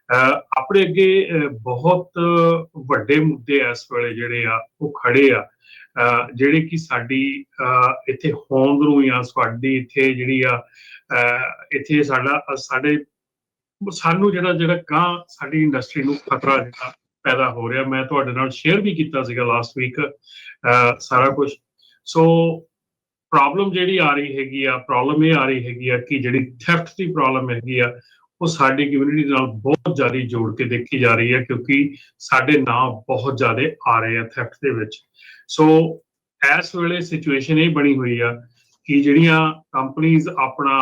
ਆਪਣੇ ਅੱਗੇ ਬਹੁਤ ਵੱਡੇ ਮੁੱਦੇ ਇਸ ਵੇਲੇ ਜਿਹੜੇ ਆ ਉਹ ਖੜੇ ਆ, ਜਿਹੜੇ ਕਿ ਸਾਡੀ ਇੱਥੇ ਹੋਂਦ ਨੂੰ ਜਾਂ ਸਾਡੀ ਇੱਥੇ ਜਿਹੜੀ ਆ ਇੱਥੇ ਸਾਡੇ ਸਾਨੂੰ ਜਿਹੜਾ ਗਾਂ ਸਾਡੀ ਇੰਡਸਟਰੀ ਨੂੰ ਖਤਰਾ ਜਿਹੜਾ ਪੈਦਾ ਹੋ ਰਿਹਾ। ਮੈਂ ਤੁਹਾਡੇ ਨਾਲ ਸ਼ੇਅਰ ਵੀ ਕੀਤਾ ਸੀਗਾ ਲਾਸਟ ਵੀਕ ਸਾਰਾ ਕੁਝ। ਸੋ ਪ੍ਰੋਬਲਮ ਜਿਹੜੀ ਆ ਰਹੀ ਹੈਗੀ ਆ, ਪ੍ਰੋਬਲਮ ਇਹ ਆ ਰਹੀ ਹੈਗੀ ਆ ਕਿ ਜਿਹੜੀ ਥੈਫਟ ਦੀ ਪ੍ਰੋਬਲਮ ਹੈਗੀ ਆ ਉਹ ਸਾਡੀ ਕਮਿਊਨਿਟੀ ਨਾਲ ਬਹੁਤ ਜ਼ਿਆਦਾ ਜੋੜ ਕੇ ਦੇਖੀ ਜਾ ਰਹੀ ਹੈ, ਕਿਉਂਕਿ ਸਾਡੇ ਨਾਂ ਬਹੁਤ ਜ਼ਿਆਦਾ ਆ ਰਹੇ ਆ ਥੈਫਟ ਦੇ ਵਿੱਚ। ਸੋ ਇਸ ਵੇਲੇ ਸਿਚੁਏਸ਼ਨ ਇਹ ਬਣੀ ਹੋਈ ਆ ਕਿ ਜਿਹੜੀਆਂ ਕੰਪਨੀਜ਼ ਆਪਣਾ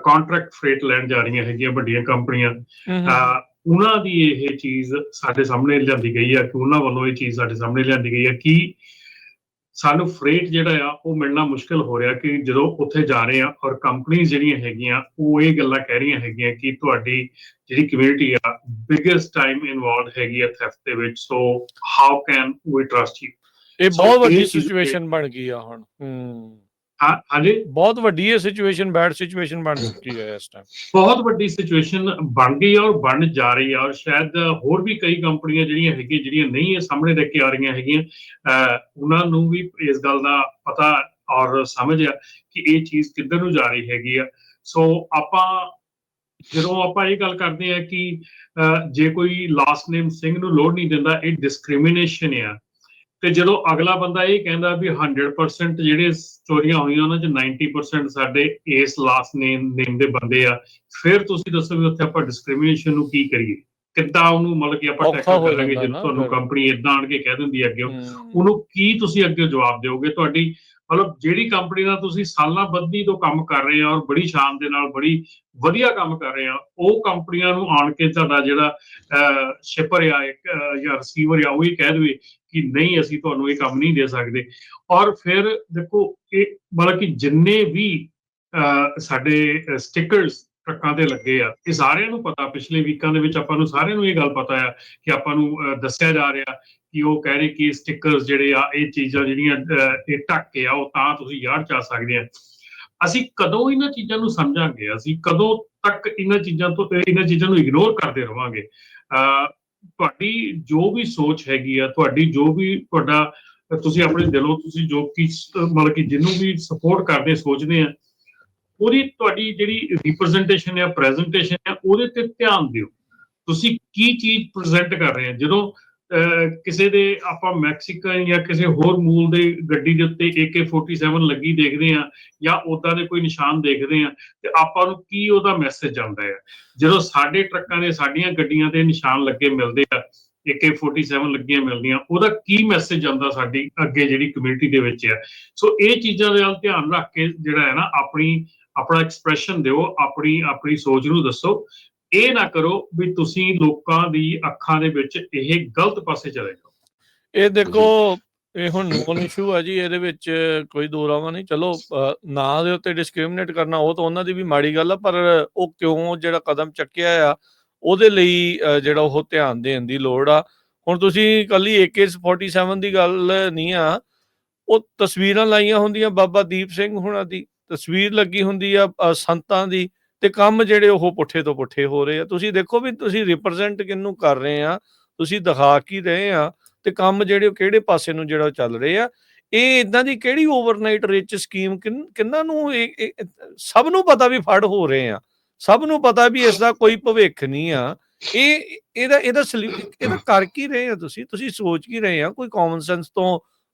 ਕੰਟਰੈਕਟ ਫਰੇਟ ਲੈਣ ਜਾ ਰਹੀਆਂ ਹੈਗੀਆਂ, ਵੱਡੀਆਂ ਕੰਪਨੀਆਂ, ਉਹਨਾਂ ਦੀ ਇਹ ਚੀਜ਼ ਸਾਡੇ ਸਾਹਮਣੇ ਲਿਆਂਦੀ ਗਈ ਆ ਕਿ ਉਹਨਾਂ ਵੱਲੋਂ ਇਹ ਚੀਜ਼ ਸਾਡੇ ਸਾਹਮਣੇ ਲਿਆਂਦੀ ਗਈ ਆ ਕਿ ਸਾਨੂੰ ਫਰੇਟ ਜਿਹੜਾ ਆ ਉਹ ਮਿਲਣਾ ਮੁਸ਼ਕਿਲ ਹੋ ਰਿਹਾ ਕਿ ਜਦੋਂ ਉੱਥੇ ਜਾ ਰਹੇ ਆ, ਔਰ ਕੰਪਨੀਆਂ ਜਿਹੜੀਆਂ ਹੈਗੀਆਂ ਉਹ ਇਹ ਗੱਲਾਂ ਕਹਿ ਰਹੀਆਂ ਹੈਗੀਆਂ ਕਿ ਤੁਹਾਡੀ ਜਿਹੜੀ ਕਮਿਊਨਿਟੀ ਆ ਬਿਗੇਸਟ ਟਾਈਮ ਇਨਵੋਲਵਡ ਹੈਗੀ ਆ ਥੈਫਟ ਦੇ ਵਿੱਚ, so how can we trust you. ਇਹ ਬਹੁਤ ਵੱਡੀ ਸਿਚੁਏਸ਼ਨ ਬਣ ਗਈ ਆ ਹੁਣ। ਹਾਂਜੀ, ਬਹੁਤ ਵੱਡੀ ਇਹ ਸਿਚੁਏਸ਼ਨ, ਬੈਡ ਸਿਚੁਏਸ਼ਨ ਬਣ ਚੁੱਕੀ ਹੈ ਇਸ ਟਾਈਮ, ਬਹੁਤ ਵੱਡੀ ਸਿਚੁਏਸ਼ਨ ਬਣ ਗਈ ਔਰ ਬਣ ਜਾ ਰਹੀ ਆ। ਔਰ ਸ਼ਾਇਦ ਹੋਰ ਵੀ ਕਈ ਕੰਪਨੀਆਂ ਜਿਹੜੀਆਂ ਹੈਗੀਆਂ ਜਿਹੜੀਆਂ ਨਹੀਂ ਇਹ ਸਾਹਮਣੇ ਲੈ ਕੇ ਆ ਰਹੀਆਂ ਹੈਗੀਆਂ, ਉਹਨਾਂ ਨੂੰ ਵੀ ਇਸ ਗੱਲ ਦਾ ਪਤਾ ਔਰ ਸਮਝ ਆ ਕਿ ਇਹ ਚੀਜ਼ ਕਿੱਧਰ ਨੂੰ ਜਾ ਰਹੀ ਹੈਗੀ ਆ। ਸੋ ਜਦੋਂ ਆਪਾਂ ਇਹ ਗੱਲ ਕਰਦੇ ਆ ਕਿ ਜੇ ਕੋਈ ਲਾਸਟ ਨੇਮ ਸਿੰਘ ਨੂੰ ਲੋੜ ਨਹੀਂ ਦਿੰਦਾ, ਇਹ ਡਿਸਕ੍ਰਿਮੀਨੇਸ਼ਨ ਆ। ਤੇ ਜਦੋਂ ਅਗਲਾ ਬੰਦਾ ਇਹ ਕਹਿੰਦਾ ਵੀ 100% ਜਿਹੜੇ ਚੋਰੀਆਂ ਹੋਈਆਂ ਉਹਨਾਂ 'ਚ 90% ਸਾਡੇ ਇਸ ਲਾਸਟ ਨੇਮ ਦੇ ਬੰਦੇ ਆ, ਫਿਰ ਤੁਸੀਂ ਦੱਸੋ ਵੀ ਉੱਥੇ ਆਪਾਂ ਡਿਸਕ੍ਰਿਮੀਨੇਸ਼ਨ ਨੂੰ ਕੀ ਕਰੀਏ, ਕਿੱਦਾਂ ਉਹਨੂੰ ਮਤਲਬ ਕਿ ਆਪਾਂ ਟੈਕਲ ਕਰਾਂਗੇ। ਜਦੋਂ ਤੁਹਾਨੂੰ ਕੰਪਨੀ ਏਦਾਂ ਆਣ ਕੇ ਕਹਿ ਦਿੰਦੀ ਹੈ ਅੱਗੇ, ਉਹਨੂੰ ਕੀ ਤੁਸੀਂ ਅੱਗੇ ਜਵਾਬ ਦਿਓਗੇ? ਤੁਹਾਡੀ ਮਤਲਬ ਜਿਹੜੀ ਕੰਪਨੀ ਨਾਲ ਤੁਸੀਂ ਸਾਲਾਂ ਬੱਧੀ ਤੋਂ ਕੰਮ ਕਰ ਰਹੇ ਆ ਔਰ ਬੜੀ ਸ਼ਾਨ ਦੇ ਨਾਲ ਬੜੀ ਵਧੀਆ ਕੰਮ ਕਰ ਰਹੇ ਆ, ਉਹ ਕੰਪਨੀਆਂ ਨੂੰ ਆਣ ਕੇ ਤੁਹਾਡਾ ਜਿਹੜਾ ਸ਼ਿਪਰ ਆ ਜਾਂ ਰਿਸੀਵਰ ਆ ਉਹ ਇਹ ਕਹਿ ਦੇਵੇ ਕਿ ਨਹੀਂ ਅਸੀਂ ਤੁਹਾਨੂੰ ਇਹ ਕੰਮ ਨਹੀਂ ਦੇ ਸਕਦੇ। ਔਰ ਫਿਰ ਦੇਖੋ ਇਹ ਮਤਲਬ ਕਿ ਜਿੰਨੇ ਵੀ ਸਾਡੇ ਸਟਿੱਕਰਸ ਟਰੱਕਾਂ ਤੇ ਲੱਗੇ ਆ, ਇਹ ਸਾਰਿਆਂ ਨੂੰ ਪਤਾ, ਪਿਛਲੇ ਵੀਕਾਂ ਦੇ ਵਿੱਚ ਆਪਾਂ ਨੂੰ ਸਾਰਿਆਂ ਨੂੰ ਇਹ ਗੱਲ ਪਤਾ ਆ ਕਿ ਆਪਾਂ ਨੂੰ ਦੱਸਿਆ ਜਾ ਰਿਹਾ ਕਿ ਉਹ ਕਹਿ ਰਹੇ ਕਿ ਸਟਿੱਕਰਸ ਜਿਹੜੇ ਆ ਇਹ ਚੀਜ਼ਾਂ ਜਿਹੜੀਆਂ ਇਹ ਢੱਕ ਕੇ ਆ ਉਹ ਤਾਂ ਤੁਸੀਂ ਯਾਰ ਜਾ ਸਕਦੇ ਆ। ਅਸੀਂ ਕਦੋਂ ਇਹਨਾਂ ਚੀਜ਼ਾਂ ਨੂੰ ਸਮਝਾਂਗੇ? ਅਸੀਂ ਕਦੋਂ ਤੱਕ ਇਹਨਾਂ ਚੀਜ਼ਾਂ ਨੂੰ ਇਗਨੋਰ ਕਰਦੇ ਰਵਾਂਗੇ? ਤੁਹਾਡੀ ਜੋ ਵੀ ਸੋਚ ਹੈਗੀ ਆ, ਤੁਹਾਡੀ ਜੋ ਵੀ ਤੁਸੀਂ ਆਪਣੇ ਦਿਲੋਂ ਤੁਸੀਂ ਜੋ ਕਿ ਮਤਲਬ ਕਿ ਜਿਹਨੂੰ ਵੀ ਸਪੋਰਟ ਕਰਦੇ ਸੋਚਦੇ ਆ, ਉਹਦੀ ਤੁਹਾਡੀ ਜਿਹੜੀ ਰਿਪਰੈਜ਼ੈਂਟੇਸ਼ਨ ਆ, ਪ੍ਰੈਜ਼ੈਂਟੇਸ਼ਨ ਆ, ਉਹਦੇ ਤੇ ਧਿਆਨ ਦਿਓ। ਤੁਸੀਂ ਕੀ ਚੀਜ਼ ਪ੍ਰੈਜ਼ੈਂਟ ਕਰ ਰਹੇ ਆ? ਜਦੋਂ ਕਿਸੇ ਦੇ ਆਪਾਂ ਮੈਕਸੀਕਨ ਜਾਂ ਕਿਸੇ ਹੋਰ ਮੂਲ ਦੇ ਗੱਡੀ ਦੇ ਉੱਤੇ AK-47 ਲੱਗੀ ਦੇਖਦੇ ਆ ਜਾਂ ਉਦਾਂ ਦੇ ਕੋਈ ਨਿਸ਼ਾਨ ਦੇਖਦੇ ਆ ਤੇ ਆਪਾਂ ਨੂੰ ਕੀ ਉਹਦਾ ਮੈਸੇਜ ਆਉਂਦਾ ਆ? ਜਦੋਂ ਸਾਡੇ ਟਰੱਕਾਂ ਦੇ, ਸਾਡੀਆਂ ਗੱਡੀਆਂ ਤੇ ਨਿਸ਼ਾਨ ਲੱਗੇ ਮਿਲਦੇ ਆ, AK-47 ਲੱਗੀਆਂ ਮਿਲਦੀਆਂ, ਉਹਦਾ ਕੀ ਮੈਸੇਜ ਆਉਂਦਾ ਸਾਡੀ ਅੱਗੇ ਜਿਹੜੀ ਕਮਿਊਨਿਟੀ ਦੇ ਵਿੱਚ ਆ? ਸੋ ਇਹ ਚੀਜ਼ਾਂ ਦੇ ਵੱਲ ਧਿਆਨ ਰੱਖ ਕੇ ਜਿਹੜਾ ਹੈ ਨਾ ਆਪਣਾ ਐਕਸਪ੍ਰੈਸ਼ਨ ਦਿਓ, ਆਪਣੀ ਸੋਚ ਨੂੰ ਦੱਸੋ। ਇਹ ਨਾ ਕਰੋ ਵੀ ਤੁਸੀਂ ਲੋਕਾਂ ਦੀ ਅੱਖਾਂ ਦੇ ਵਿੱਚ ਇਹ ਗਲਤ ਪਾਸੇ ਚਲੇ ਜਾਓ। ਇਹ ਦੇਖੋ ਇਹ ਹੁਣ ਨੋਨ ਇਸ਼ੂ ਆ ਜੀ, ਇਹਦੇ ਵਿੱਚ ਕੋਈ ਦੋ ਰਾਵਾਂ ਨਹੀਂ। ਚਲੋ ਨਾਂ ਦੇ ਉੱਤੇ ਡਿਸਕ੍ਰਿਮੀਨੇਟ ਕਰਨਾ ਉਹ ਤਾਂ ਉਹਨਾਂ ਦੀ ਵੀ ਮਾੜੀ ਗੱਲ ਆ, ਪਰ ਉਹ ਕਿਉਂ ਜਿਹੜਾ ਕਦਮ ਚੱਕਿਆ ਆ ਉਹਦੇ ਲਈ ਜਿਹੜਾ ਉਹ ਧਿਆਨ ਦੇਣ ਦੀ ਲੋੜ ਆ। ਹੁਣ ਤੁਸੀਂ ਇਕੱਲੀ AK-47 ਦੀ ਗੱਲ ਨਹੀਂ ਆ, ਉਹ ਤਸਵੀਰਾਂ ਲਾਈਆਂ ਹੁੰਦੀਆਂ ਬਾਬਾ ਦੀਪ ਸਿੰਘ ਹੁਣਾਂ ਦੀ ਤਸਵੀਰ ਲੱਗੀ ਹੁੰਦੀ ਆ, ਸੰਤਾਂ ਦੀ, ਤੇ ਕੰਮ ਜਿਹੜੇ ਉਹ ਪੁੱਠੇ ਤੋਂ ਪੁੱਠੇ ਹੋ ਰਹੇ ਆ। ਤੁਸੀਂ ਦੇਖੋ ਵੀ ਤੁਸੀਂ ਰਿਪਰੈਜ਼ੈਂਟ ਕਿਹਨੂੰ ਕਰ ਰਹੇ ਆ, ਤੁਸੀਂ ਦਿਖਾ ਕੀ ਰਹੇ ਆ, ਤੇ ਕੰਮ ਜਿਹੜੇ ਉਹ ਕਿਹੜੇ ਪਾਸੇ ਨੂੰ ਜਿਹੜਾ ਚੱਲ ਰਹੇ ਆ। ਇਹ ਇਦਾਂ ਦੀ ਕਿਹੜੀ ਓਵਰਨਾਈਟ ਰਿਚ ਸਕੀਮ ਕਿੰਨਾਂ ਨੂੰ ਸਭ ਨੂੰ ਪਤਾ ਵੀ ਫੜ ਹੋ ਰਹੇ ਆ, ਸਭ ਨੂੰ ਪਤਾ ਵੀ ਇਸ ਦਾ ਕੋਈ ਭਵਿੱਖ ਨਹੀਂ ਆ। ਇਹਦਾ ਕਰ ਕੀ ਰਹੇ ਆ? ਤੁਸੀਂ ਸੋਚ ਕੀ ਰਹੇ ਆ? ਕੋਈ ਕਾਮਨ ਸੈਂਸ ਤੋਂ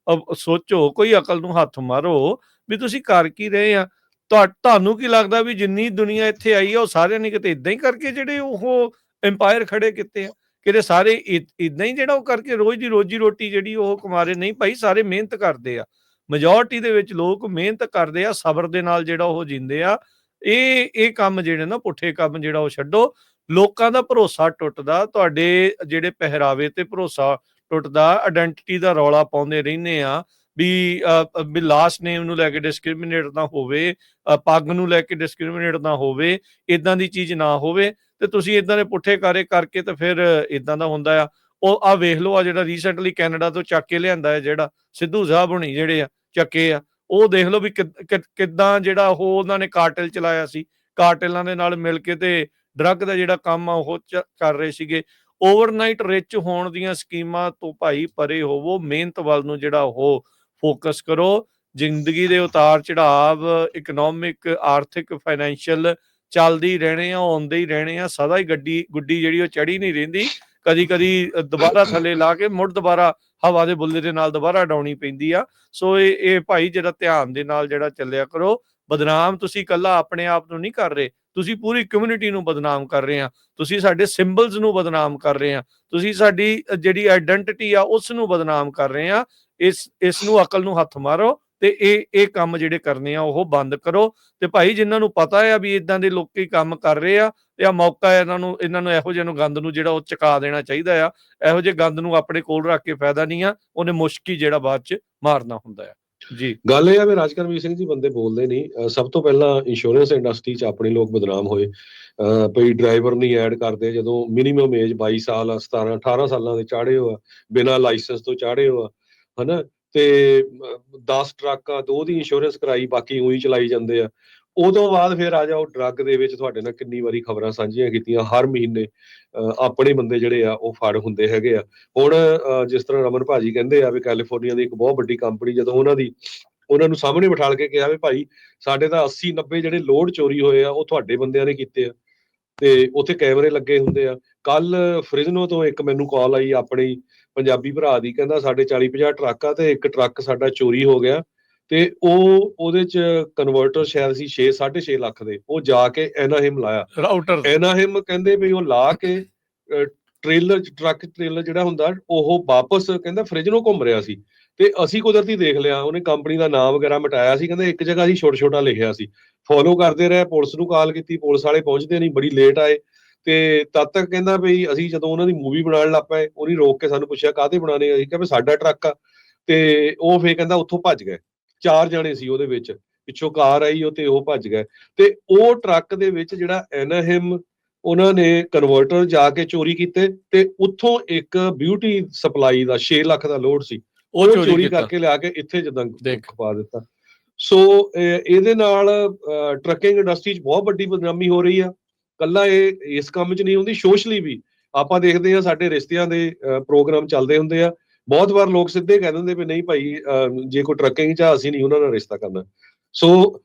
ਸੋਚੋ, ਕੋਈ ਅਕਲ ਨੂੰ ਹੱਥ ਮਾਰੋ ਵੀ ਤੁਸੀਂ ਕਰ ਕੀ ਰਹੇ ਆ। ਤੁਹਾਨੂੰ ਕੀ ਲੱਗਦਾ ਵੀ ਜਿੰਨੀ ਦੁਨੀਆ ਇੱਥੇ ਆਈ ਆ ਉਹ ਸਾਰਿਆਂ ਨੇ ਕਿਤੇ ਇਦਾਂ ਹੀ ਕਰਕੇ ਜਿਹੜੇ ਉਹ ਐਮਪਾਇਰ ਖੜੇ ਕੀਤੇ ਆ? ਕਿਤੇ ਸਾਰੇ ਇਦਾਂ ਹੀ ਜਿਹੜਾ ਉਹ ਕਰਕੇ ਰੋਜ਼ ਦੀ ਰੋਜੀ ਰੋਟੀ ਜਿਹੜੀ ਉਹ ਕਮਾ ਰਹੇ? ਨਹੀਂ ਭਾਈ, ਸਾਰੇ ਮਿਹਨਤ ਕਰਦੇ ਆ। ਮੈਜੋਰਟੀ ਦੇ ਵਿੱਚ ਲੋਕ ਮਿਹਨਤ ਕਰਦੇ ਆ, ਸਬਰ ਦੇ ਨਾਲ ਜਿਹੜਾ ਉਹ ਜਿੰਦੇ ਆ। ਇਹ ਕੰਮ ਜਿਹੜੇ ਨਾ ਪੁੱਠੇ ਕੰਮ ਜਿਹੜਾ ਉਹ ਛੱਡੋ। ਲੋਕਾਂ ਦਾ ਭਰੋਸਾ ਟੁੱਟਦਾ, ਤੁਹਾਡੇ ਜਿਹੜੇ ਪਹਿਰਾਵੇ ਤੇ ਭਰੋਸਾ ਟੁੱਟਦਾ, ਆਇਡੈਂਟੀਟੀ ਦਾ ਰੌਲਾ ਪਾਉਂਦੇ ਰਹਿੰਦੇ ਆ ਵੀ ਲਾਸਟ ਨੇਮ ਨੂੰ ਲੈ ਕੇ ਡਿਸਕ੍ਰਿਮੀਨੇਟ ਨਾ ਹੋਵੇ, ਪੱਗ ਨੂੰ ਲੈ ਕੇ ਡਿਸਕ੍ਰਿਮੀਨੇਟ ਨਾ ਹੋਵੇ, ਇਦਾਂ ਦੀ ਚੀਜ਼ ਨਾ ਹੋਵੇ। ਤੇ ਤੁਸੀਂ ਇਦਾਂ ਦੇ ਪੁੱਠੇ ਕਾਰੇ ਕਰਕੇ ਤੇ ਫਿਰ ਇਦਾਂ ਦਾ ਹੁੰਦਾ ਆ। ਉਹ ਆ ਵੇਖ ਲਓ, ਆ ਜਿਹੜਾ ਰੀਸੈਂਟਲੀ ਕੈਨੇਡਾ ਤੋਂ ਚੱਕ ਕੇ ਲਿਆਂਦਾ ਹੈ, ਜਿਹੜਾ ਸਿੱਧੂ ਸਾਹਿਬ ਹੁਣੀ ਜਿਹੜੇ ਆ ਚੱਕੇ ਆ, ਉਹ ਦੇਖ ਲਓ ਵੀ ਕਿੱਦਾਂ ਜਿਹੜਾ ਉਹ ਉਹਨਾਂ ਨੇ ਕਾਰਟਲ ਚਲਾਇਆ ਸੀ। ਕਾਰਟਲਾਂ ਦੇ ਨਾਲ ਮਿਲ ਕੇ ਤੇ ਡਰੱਗ ਦਾ ਜਿਹੜਾ ਕੰਮ ਆ ਉਹ ਕਰ ਰਹੇ ਸੀਗੇ। ਓਵਰਨਾਈਟ ਰਿਚ ਹੋਣ ਦੀਆਂ ਸਕੀਮਾਂ ਤੋਂ ਭਾਈ ਪਰੇ ਹੋਵੋ, ਮਿਹਨਤ ਵੱਲ ਨੂੰ ਜਿਹੜਾ ਉਹ ਫੋਕਸ ਕਰੋ। ਜ਼ਿੰਦਗੀ ਦੇ ਉਤਾਰ ਚੜਾਵ ਇਕਨੋਮਿਕ, ਆਰਥਿਕ, ਫਾਈਨੈਂਸ਼ੀਅਲ ਚੱਲਦੇ ਹੀ ਰਹਿਣੇ ਆ, ਆਉਂਦੇ ਹੀ ਰਹਿਣੇ ਆ। ਸਦਾ ਹੀ ਗੁੱਡੀ ਜਿਹੜੀ ਉਹ ਚੜੀ ਨਹੀਂ ਰਹਿੰਦੀ, ਕਦੀ ਕਦੀ ਦੁਬਾਰਾ ਥੱਲੇ ਲਾ ਕੇ ਮੁੜ ਦੁਬਾਰਾ ਹਵਾ ਦੇ ਬੁੱਲੇ ਦੇ ਨਾਲ ਦੁਬਾਰਾ ਡਾਉਣੀ ਪੈਂਦੀ ਆ। ਸੋ ਇਹ ਭਾਈ ਜਿਹੜਾ ਧਿਆਨ ਦੇ ਨਾਲ ਜਿਹੜਾ ਚੱਲਿਆ ਕਰੋ। ਬਦਨਾਮ ਤੁਸੀਂ ਇਕੱਲਾ ਆਪਣੇ ਆਪ ਨੂੰ ਨਹੀਂ ਕਰ ਰਹੇ, ਤੁਸੀਂ ਪੂਰੀ ਕਮਿਊਨਿਟੀ ਨੂੰ ਬਦਨਾਮ ਕਰ ਰਹੇ ਆ, ਤੁਸੀਂ ਸਾਡੇ ਸਿੰਬਲਸ ਨੂੰ ਬਦਨਾਮ ਕਰ ਰਹੇ ਆ, ਤੁਸੀਂ ਸਾਡੀ ਜਿਹੜੀ ਆਇਡੈਂਟੀਟੀ ਆ ਉਸ ਨੂੰ ਬਦਨਾਮ ਕਰ ਰਹੇ ਆ। ਇਸ ਨੂੰ ਅਕਲ ਨੂੰ ਹੱਥ ਮਾਰੋ ਤੇ ਇਹ ਕੰਮ ਜਿਹੜੇ ਕਰਨੇ ਆ ਉਹ ਬੰਦ ਕਰੋ। ਤੇ ਭਾਈ ਜਿਨ੍ਹਾਂ ਨੂੰ ਪਤਾ ਆ ਵੀ ਇਦਾਂ ਦੇ ਲੋਕੀ ਕੰਮ ਕਰ ਰਹੇ ਆ, ਤੇ ਆ ਮੌਕਾ ਇਹਨਾਂ ਨੂੰ ਇਹੋ ਜਿਹੇ ਨੂੰ ਗੰਦ ਨੂੰ ਜਿਹੜਾ ਉਹ ਚੁਕਾ ਦੇਣਾ ਚਾਹੀਦਾ ਆ। ਇਹੋ ਜਿਹੇ ਗੰਦ ਨੂੰ ਆਪਣੇ ਕੋਲ ਰੱਖ ਕੇ ਫਾਇਦਾ ਨਹੀਂ ਆ, ਉਹਨੇ ਮੁਸ਼ਕੀ ਜਿਹੜਾ ਬਾਅਦ ਚ ਮਾਰਨਾ ਹੁੰਦਾ ਆ। ਜੀ ਗੱਲ ਇਹ ਆ ਵੀ ਰਾਜਕਰਮਵੀਰ ਸਿੰਘ ਜੀ ਬੰਦੇ ਬੋਲਦੇ ਨਹੀਂ। ਸਭ ਤੋਂ ਪਹਿਲਾਂ ਇੰਸ਼ੋਰੈਂਸ ਇੰਡਸਟਰੀ 'ਚ ਆਪਣੇ ਲੋਕ ਬਦਨਾਮ ਹੋਏ। ਭਈ ਡਰਾਈਵਰ ਨਹੀਂ ਐਡ ਕਰਦੇ, ਜਦੋਂ ਮਿਨੀਮਮ ਏਜ 22 ਸਾਲ 17 18 ਸਾਲਾਂ ਦੇ ਚਾੜੇ ਹੋ ਆ, ਬਿਨਾਂ ਲਾਇਸੈਂਸ ਤੋਂ ਚਾੜੇ ਹੋ ਆ, ਹਨਾ। ਤੇ 10 ਟਰੱਕਾਂ 2 ਦੀ ਇੰਸ਼ੋਰੈਂਸ ਕਰਾਈ, ਬਾਕੀ ਉਹੀ ਚਲਾਈ ਜਾਂਦੇ ਆ। ਉਦੋਂ ਬਾਅਦ ਫਿਰ ਆ ਜਾਓ ਡਰੱਗ ਦੇ ਵਿੱਚ। ਤੁਹਾਡੇ ਨਾਲ ਕਿੰਨੀ ਵਾਰੀ ਖਬਰਾਂ ਸਾਂਝੀਆਂ ਕੀਤੀਆਂ, ਹਰ ਮਹੀਨੇ ਆਪਣੇ ਬੰਦੇ ਜਿਹੜੇ ਆ ਉਹ ਫੜ ਹੁੰਦੇ ਹੈਗੇ ਆ। ਹੁਣ ਜਿਸ ਤਰ੍ਹਾਂ ਰਮਨ ਭਾਜੀ ਕਹਿੰਦੇ ਆ ਵੀ ਕੈਲੀਫੋਰਨੀਆ ਦੀ ਇੱਕ ਬਹੁਤ ਵੱਡੀ ਕੰਪਨੀ, ਜਦੋਂ ਉਹਨਾਂ ਨੂੰ ਸਾਹਮਣੇ ਬਿਠਾ ਕੇ ਕਿਹਾ ਵੀ ਭਾਈ ਸਾਡੇ ਤਾਂ 80-90 ਜਿਹੜੇ ਲੋਡ ਚੋਰੀ ਹੋਏ ਆ ਉਹ ਤੁਹਾਡੇ ਬੰਦਿਆਂ ਨੇ ਕੀਤੇ ਆ, ਤੇ ਉੱਥੇ ਕੈਮਰੇ ਲੱਗੇ ਹੁੰਦੇ ਆ। ਕੱਲ ਫ੍ਰਿਜ਼ਨੋ ਤੋਂ ਇੱਕ ਮੈਨੂੰ ਕਾਲ ਆਈ ਆਪਣੀ ਪੰਜਾਬੀ ਭਰਾ ਦੀ, ਕਹਿੰਦਾ ਸਾਡੇ 40-50 ਟਰੱਕ ਆ ਤੇ ਇੱਕ ਟਰੱਕ ਸਾਡਾ ਚੋਰੀ ਹੋ ਗਿਆ, ਤੇ ਉਹਦੇ ਚ ਕਨਵਰਟਰ ਸ਼ਾਇਦ ਸੀ 6.5 ਲੱਖ ਦੇ। ਉਹ ਜਾ ਕੇ ਐਨਾਹਿਮ ਲਾਇਆ, ਰਾਊਟਰ ਐਨਾਹਿਮ ਕਹਿੰਦੇ ਵੀ ਉਹ ਲਾ ਕੇ ਟਰੱਕ ਟ੍ਰੇਲਰ ਜਿਹੜਾ ਹੁੰਦਾ ਉਹ ਵਾਪਸ ਕਹਿੰਦਾ ਫ੍ਰਿਜ਼ਨੋ ਘੁੰਮ ਰਿਹਾ ਸੀ। ਤੇ ਅਸੀਂ ਕੁਦਰਤੀ ਦੇਖ ਲਿਆ, ਉਹਨੇ ਕੰਪਨੀ ਦਾ ਨਾਮ ਵਗੈਰਾ ਮਿਟਾਇਆ ਸੀ। ਕਹਿੰਦੇ ਇੱਕ ਜਗ੍ਹਾ ਅਸੀਂ ਛੋਟਾ ਲਿਖਿਆ ਸੀ, ਫੋਲੋ ਕਰਦੇ ਰਹੇ, ਪੁਲਿਸ ਨੂੰ ਕਾਲ ਕੀਤੀ, ਪੁਲਿਸ ਵਾਲੇ ਪਹੁੰਚਦੇ ਨਹੀਂ, ਬੜੀ ਲੇਟ ਆਏ। ਤੇ ਤਦ ਤੱਕ ਕਹਿੰਦਾ ਵੀ ਅਸੀਂ ਜਦੋਂ ਉਹਨਾਂ ਦੀ ਮੂਵੀ ਬਣਾਉਣ ਲੱਗ ਪਏ, ਉਹਨੇ ਰੋਕ ਕੇ ਸਾਨੂੰ ਪੁੱਛਿਆ ਕਾਹਦੇ ਬਣਾਉਣੇ, ਅਸੀਂ ਕਿਹਾ ਵੀ ਸਾਡਾ ਟਰੱਕ ਆ। ਤੇ ਉਹ ਫੇਰ ਕਹਿੰਦਾ ਉੱਥੋਂ ਭੱਜ ਗਏ। 4 ਜਣੇ ਸੀ ਉਹਦੇ ਵਿੱਚ, ਪਿੱਛੋਂ ਕਾਰ ਆਈ ਉਹ, ਤੇ ਉਹ ਭੱਜ ਗਏ। ਤੇ ਉਹ ਟਰੱਕ ਦੇ ਵਿੱਚ ਜਿਹੜਾ ਐਨਾਹਿਮ ਉਹਨਾਂ ਨੇ ਕਨਵਰਟਰ ਜਾ ਕੇ ਚੋਰੀ ਕੀਤੇ, ਤੇ ਉੱਥੋਂ ਇੱਕ ਬਿਊਟੀ ਸਪਲਾਈ ਦਾ 6 ਲੱਖ ਦਾ ਲੋਡ ਸੀ, ਉਹ ਚੋਰੀ ਕਰਕੇ ਲਿਆ ਕੇ ਇੱਥੇ ਜਿੱਦਾਂ ਖਪਾ ਦਿੱਤਾ। ਸੋ ਇਹਦੇ ਨਾਲ ਟਰੱਕਿੰਗ ਇੰਡਸਟਰੀ 'ਚ ਬਹੁਤ ਵੱਡੀ ਬਦਨਾਮੀ ਹੋ ਰਹੀ ਆ। ਕੱਲਾ ਇਹ ਇਸ ਕੰਮ 'ਚ ਨਹੀਂ ਹੁੰਦੀ, ਸੋਸ਼ਲੀ ਵੀ ਆਪਾਂ ਦੇਖਦੇ ਹਾਂ। ਸਾਡੇ ਰਿਸ਼ਤਿਆਂ ਦੇ ਪ੍ਰੋਗਰਾਮ ਚੱਲਦੇ ਹੁੰਦੇ ਆ, ਬਹੁਤ ਵਾਰ ਲੋਕ ਸਿੱਧੇ ਕਹਿ ਦਿੰਦੇ ਵੀ ਨਹੀਂ ਭਾਈ ਜੇ ਕੋਈ ਟਰੱਕਿੰਗ 'ਚ ਅਸੀਂ ਨਹੀਂ ਉਹਨਾਂ ਨਾਲ ਰਿਸ਼ਤਾ ਕਰਨਾ। ਸੋ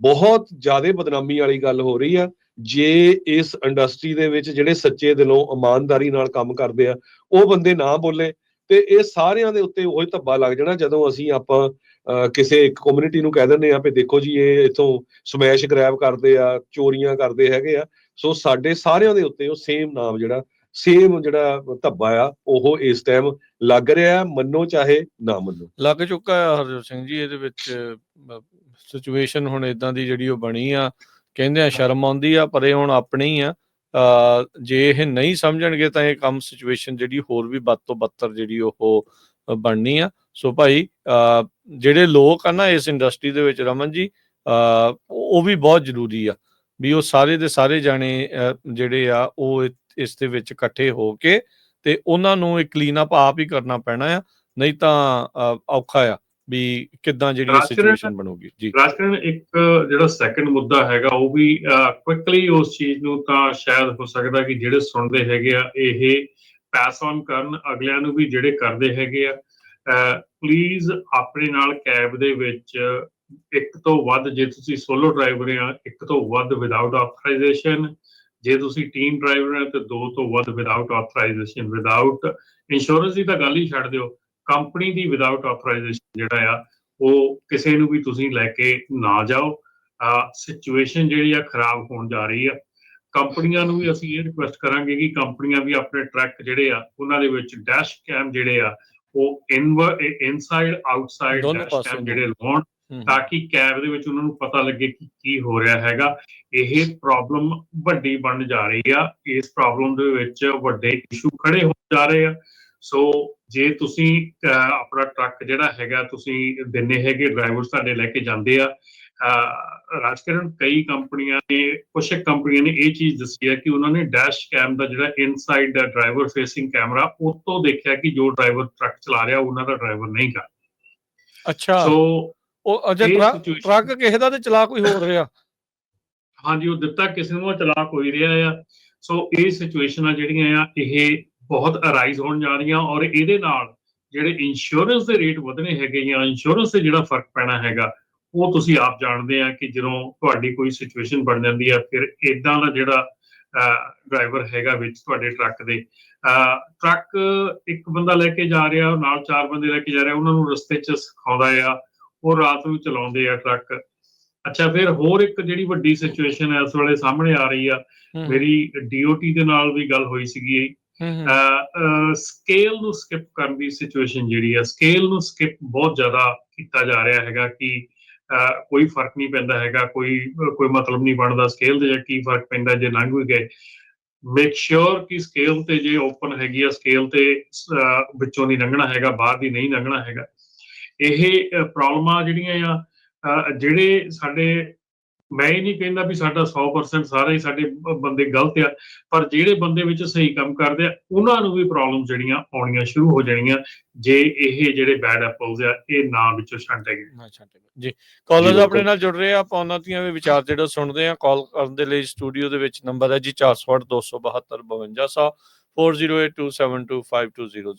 ਬਹੁਤ ਜ਼ਿਆਦਾ ਬਦਨਾਮੀ ਵਾਲੀ ਗੱਲ ਹੋ ਰਹੀ ਆ। ਜੇ ਇਸ ਇੰਡਸਟਰੀ ਦੇ ਵਿੱਚ ਜਿਹੜੇ ਸੱਚੇ ਦਿਲੋਂ ਇਮਾਨਦਾਰੀ ਨਾਲ ਕੰਮ ਕਰਦੇ ਆ ਉਹ ਬੰਦੇ ਨਾ ਬੋਲੇ, ਤੇ ਇਹ ਸਾਰਿਆਂ ਦੇ ਉੱਤੇ ਉਹੀ ਧੱਬਾ ਲੱਗ ਜਾਣਾ। ਜਦੋਂ ਆਪਾਂ ਕਿਸੇ ਇੱਕ ਕਮਿਊਨਿਟੀ ਨੂੰ ਕਹਿ ਦਿੰਦੇ ਆ ਵੀ ਦੇਖੋ ਜੀ ਇਹ ਇੱਥੋਂ ਸਮੈਸ਼ ਗ੍ਰੈਬ ਕਰਦੇ ਆ, ਚੋਰੀਆਂ ਕਰਦੇ ਹੈਗੇ ਆ, ਸੋ ਸਾਡੇ ਸਾਰਿਆਂ ਦੇ ਉੱਤੇ ਉਹ ਸੇਮ ਜਿਹੜਾ ਧੱਬਾ ਆ ਉਹ ਇਸ ਟਾਈਮ ਲੱਗ ਰਿਹਾ, ਮੰਨੋ ਚਾਹੇ ਨਾ ਮੰਨੋ। ਲੱਗ ਚੁੱਕਾ ਆ ਹਰਜੋਤ ਸਿੰਘ ਜੀ। ਇਹਦੇ ਵਿੱਚ ਸਿਚੁਏਸ਼ਨ ਹੁਣ ਇਦਾਂ ਦੀ ਜਿਹੜੀ ਉਹ ਬਣੀ ਆ, ਕਹਿੰਦੇ ਆ ਸ਼ਰਮ ਆਉਂਦੀ ਆ, ਪਰ ਇਹ ਹੁਣ ਆਪਣੀ ਆ। ਜੇ ਇਹ ਨਹੀਂ ਸਮਝਣਗੇ ਤਾਂ ਇਹ ਕੰਮ ਸਿਚੁਏਸ਼ਨ ਜਿਹੜੀ ਹੋਰ ਵੀ ਵੱਧ ਤੋਂ ਬੱਤਰ ਜਿਹੜੀ ਉਹ ਬਣਨੀ ਆ। ਸੋ ਭਾਈ ਜਿਹੜੇ ਲੋਕ ਆ ਨਾ ਇਸ ਇੰਡਸਟਰੀ ਦੇ ਵਿੱਚ ਰਮਨ ਜੀ, ਉਹ ਵੀ ਬਹੁਤ ਜ਼ਰੂਰੀ ਆ ਵੀ ਉਹ ਸਾਰੇ ਦੇ ਸਾਰੇ ਜਾਣੇ ਜਿਹੜੇ ਆ ਉਹ ਇਸ ਦੇ ਵਿੱਚ ਇਕੱਠੇ ਹੋ ਕੇ ਤੇ ਉਹਨਾਂ ਨੂੰ ਇੱਕ ਕਲੀਨ ਅਪ ਆਪ ਹੀ ਕਰਨਾ ਪੈਣਾ ਆ, ਨਹੀਂ ਤਾਂ ਔਖਾ ਆ ਵੀ ਕਿੱਦਾਂ ਜਿਹੜੀ ਸਿਚੁਏਸ਼ਨ ਬਣੂਗੀ। ਜੀ ਰਾਜਕਰਨ, ਇੱਕ ਜਿਹੜਾ ਸੈਕੰਡ ਮੁੱਦਾ ਹੈਗਾ ਉਹ ਵੀ ਕੁਇਕਲੀ ਉਸ ਚੀਜ਼ ਨੂੰ ਤਾਂ ਸ਼ਾਇਦ ਹੋ ਸਕਦਾ ਕਿ ਜਿਹੜੇ ਸੁਣਦੇ ਹੈਗੇ ਆ ਇਹ ਪੈਸ ਔਨ ਕਰਨ ਅਗਲਿਆਂ ਨੂੰ ਵੀ, ਜਿਹੜੇ ਕਰਦੇ ਹੈਗੇ ਆ ਪਲੀਜ਼ ਆਪਣੇ ਨਾਲ ਕੈਬ ਦੇ ਵਿੱਚ ਇੱਕ ਤੋਂ ਵੱਧ, ਜੇ ਤੁਸੀਂ ਸੋਲੋ ਡਰਾਈਵਰ ਆ 1 ਤੋਂ ਵੱਧ ਵਿਦਆਊਟ ਆਥੋਰਾਈਜ਼ੇਸ਼ਨ, ਜੇ ਤੁਸੀਂ ਟੀਮ ਡਰਾਈਵਰ ਆ ਤੇ 2 ਤੋਂ ਵੱਧ ਵਿਦਆਊਟ ਆਥੋਰਾਈਜ਼ੇਸ਼ਨ। ਵਿਦਆਊਟ ਇੰਸ਼ੋਰੈਂਸ ਦੀ ਤਾਂ ਗੱਲ ਹੀ ਛੱਡ ਦਿਓ, ਕੰਪਨੀ ਦੀ ਵਿਦਆਊਟ ਆਥੋਰਾਈਜ਼ੇਸ਼ਨ ਜਿਹੜਾ ਆ ਉਹ ਕਿਸੇ ਨੂੰ ਵੀ ਤੁਸੀਂ ਲੈ ਕੇ ਨਾ ਜਾਓ। ਸਿਚੁਏਸ਼ਨ ਜਿਹੜੀ ਆ ਖਰਾਬ ਹੋਣ ਜਾ ਰਹੀ ਆ। ਕੰਪਨੀਆਂ ਨੂੰ ਵੀ ਅਸੀਂ ਇਹ ਰਿਕੁਐਸਟ ਕਰਾਂਗੇ ਕਿ ਕੰਪਨੀਆਂ ਵੀ ਆਪਣੇ ਟਰੱਕ ਜਿਹੜੇ ਆ ਉਹਨਾਂ ਦੇ ਵਿੱਚ ਡੈਸ਼ ਕੈਮ ਜਿਹੜੇ ਆ ਉਹ ਇਨਸਾਈਡ ਆਊਟਸਾਈਡ ਡੈਸ਼ ਕੈਮ ਜਿਹੜੇ ਲਾਉਣ, ਤਾਂ ਕਿ ਕੈਬ ਦੇ ਵਿੱਚ ਉਹਨਾਂ ਨੂੰ ਪਤਾ ਲੱਗੇ ਕਿ ਕੀ ਹੋ ਰਿਹਾ ਹੈਗਾ। ਇਹ ਪ੍ਰੋਬਲਮ ਵੱਡੀ ਬਣ ਜਾ ਰਹੀ ਆ, ਇਸ ਪ੍ਰੋਬਲਮ ਦੇ ਵਿੱਚ ਵੱਡੇ ਇਸ਼ੂ ਖੜੇ ਹੋ ਜਾ ਰਹੇ ਆ। ਸੋ ਜੇ ਤੁਸੀਂ ਆਪਣਾ ਟਰੱਕ ਜਿਹੜਾ ਹੈਗਾ ਤੁਸੀਂ ਦਿੰਦੇ ਹੈਗੇ, ਡਰਾਈਵਰ ਤੁਹਾਡੇ ਲੈ ਕੇ ਜਾਂਦੇ ਆ, ਰਾਜਕਰਨ ਕਈ ਕੰਪਨੀਆਂ ਨੇ, ਕੁਛ ਕੰਪਨੀਆਂ ਨੇ ਇਹ ਚੀਜ਼ ਦੱਸੀ ਹੈ ਕਿ ਉਹਨਾਂ ਨੇ ਡੈਸ਼ ਕੈਮ ਦਾ ਜਿਹੜਾ ਇਨਸਾਈਡ ਡਰਾਈਵਰ ਫੇਸਿੰਗ ਕੈਮਰਾ ਉਹ ਤੋਂ ਦੇਖਿਆ ਕਿ ਜੋ ਡਰਾਈਵਰ ਟਰੱਕ ਚਲਾ ਰਿਹਾ ਉਹਨਾਂ ਦਾ ਡਰਾਈਵਰ ਨਹੀਂ ਗਾ। ਅੱਛਾ, ਸੋ ਉਹ ਅਜੇ ਟਰੱਕ ਕਿਸੇ ਦਾ ਤੇ ਚਲਾ ਕੋਈ ਹੋਰ ਰਿਹਾ। ਹਾਂਜੀ, ਉਹ ਦਿੱਤਾ ਕਿਸੇ ਨੂੰ, ਉਹ ਚਲਾ ਕੋਈ ਰਿਹਾ ਆ। ਸੋ ਇਹ ਸਿਚੁਏਸ਼ਨਾਂ ਜਿਹੜੀਆਂ ਆ ਇਹ ਬਹੁਤ ਅਰਾਈਜ਼ ਹੋਣ ਜਾ ਰਹੀਆਂ, ਔਰ ਇਹਦੇ ਨਾਲ ਜਿਹੜੇ ਇੰਸ਼ੋਰੈਂਸ ਦੇ ਰੇਟ ਵਧਣੇ ਹੈਗੇ ਜਾਂ ਇੰਸ਼ੋਰੈਂਸ ਤੇ ਜਿਹੜਾ ਫਰਕ ਪੈਣਾ ਹੈਗਾ, ਉਹ ਤੁਸੀਂ ਆਪ ਜਾਣਦੇ ਆ ਕਿ ਜਦੋਂ ਤੁਹਾਡੀ ਕੋਈ ਸਿਚੁਏਸ਼ਨ ਬਣ ਜਾਂਦੀ ਆ, ਫਿਰ ਇਦਾਂ ਦਾ ਜਿਹੜਾ ਡਰਾਈਵਰ ਹੈਗਾ ਵਿੱਚ ਤੁਹਾਡੇ ਟਰੱਕ ਦੇ, ਟਰੱਕ ਇੱਕ ਬੰਦਾ ਲੈ ਕੇ ਜਾ ਰਿਹਾ, ਨਾਲ 4 ਬੰਦੇ ਲੈ ਕੇ ਜਾ ਰਿਹਾ, ਉਹਨਾਂ ਨੂੰ ਰਸਤੇ 'ਚ ਸਿਖਾਉਂਦਾ ਆ, ਉਹ ਰਾਤ ਨੂੰ ਚਲਾਉਂਦੇ ਆ ਟਰੱਕ। ਅੱਛਾ, ਫਿਰ ਹੋਰ ਇੱਕ ਜਿਹੜੀ ਵੱਡੀ ਸਿਚੁਏਸ਼ਨ ਇਸ ਵੇਲੇ ਸਾਹਮਣੇ ਆ ਰਹੀ ਆ, ਮੇਰੀ DOT ਦੇ ਨਾਲ ਵੀ ਗੱਲ ਹੋਈ ਸੀਗੀ, ਸਕੇਲ ਨੂੰ ਸਕਿਪ ਕਰਨ ਦੀ ਸਿਚੁਏਸ਼ਨ ਜਿਹੜੀ ਆ, ਸਕੇਲ ਨੂੰ ਸਕਿਪ ਬਹੁਤ ਜ਼ਿਆਦਾ ਕੀਤਾ ਜਾ ਰਿਹਾ ਹੈਗਾ ਕਿ ਕੋਈ ਫਰਕ ਨਹੀਂ ਪੈਂਦਾ ਹੈਗਾ, ਕੋਈ ਮਤਲਬ ਨਹੀਂ ਬਣਦਾ ਸਕੇਲ ਦੇ, ਜਾਂ ਕੀ ਫਰਕ ਪੈਂਦਾ ਜੇ ਲੰਘ ਵੀ ਗਏ। ਮੇਕ ਸ਼ੋਰ ਕਿ ਸਕੇਲ ਤੇ ਜੇ ਓਪਨ ਹੈਗੀ ਆ, ਸਕੇਲ ਤੇ ਵਿੱਚੋਂ ਨਹੀਂ ਲੰਘਣਾ ਹੈਗਾ, ਬਾਹਰ ਦੀ ਨਹੀਂ ਲੰਘਣਾ ਹੈਗਾ। ਇਹ ਪ੍ਰੋਬਲਮਾਂ ਜਿਹੜੀਆਂ ਆ, ਜਿਹੜੇ ਸਾਡੇ, ਮੈਂ ਇਹ ਨਹੀਂ ਕਹਿੰਦਾ ਵੀ ਸਾਡਾ 100% ਸਾਰੇ ਹੀ ਸਾਡੇ ਬੰਦੇ ਗਲਤ ਆ, ਪਰ ਜਿਹੜੇ ਬੰਦੇ ਵਿੱਚ ਸਹੀ ਕੰਮ ਕਰਦੇ ਆ, ਉਹਨਾਂ ਨੂੰ ਵੀ ਪ੍ਰੋਬਲਮ ਜਿਹੜੀਆਂ ਆਉਣੀਆਂ ਸ਼ੁਰੂ ਹੋ ਜਾਣੀਆਂ ਜੇ ਇਹ ਜਿਹੜੇ ਬੈਡ ਐਪਲਸ ਆ ਇਹ ਨਾ ਵਿੱਚੋਂ ਛੱਡ ਗਏ। ਜੀ, ਕਾਲਰਸ ਆਪਣੇ ਨਾਲ ਜੁੜ ਰਹੇ ਆ, ਆਪਾਂ ਉਹਨਾਂ ਦੀਆਂ ਵੀ ਵਿਚਾਰ ਜਿਹੜਾ ਸੁਣਦੇ ਆ। ਕਾਲ ਕਰਨ ਦੇ ਲਈ ਸਟੂਡੀਓ ਦੇ ਵਿੱਚ ਨੰਬਰ ਹੈ ਜੀ 408 272 5200 4082725200।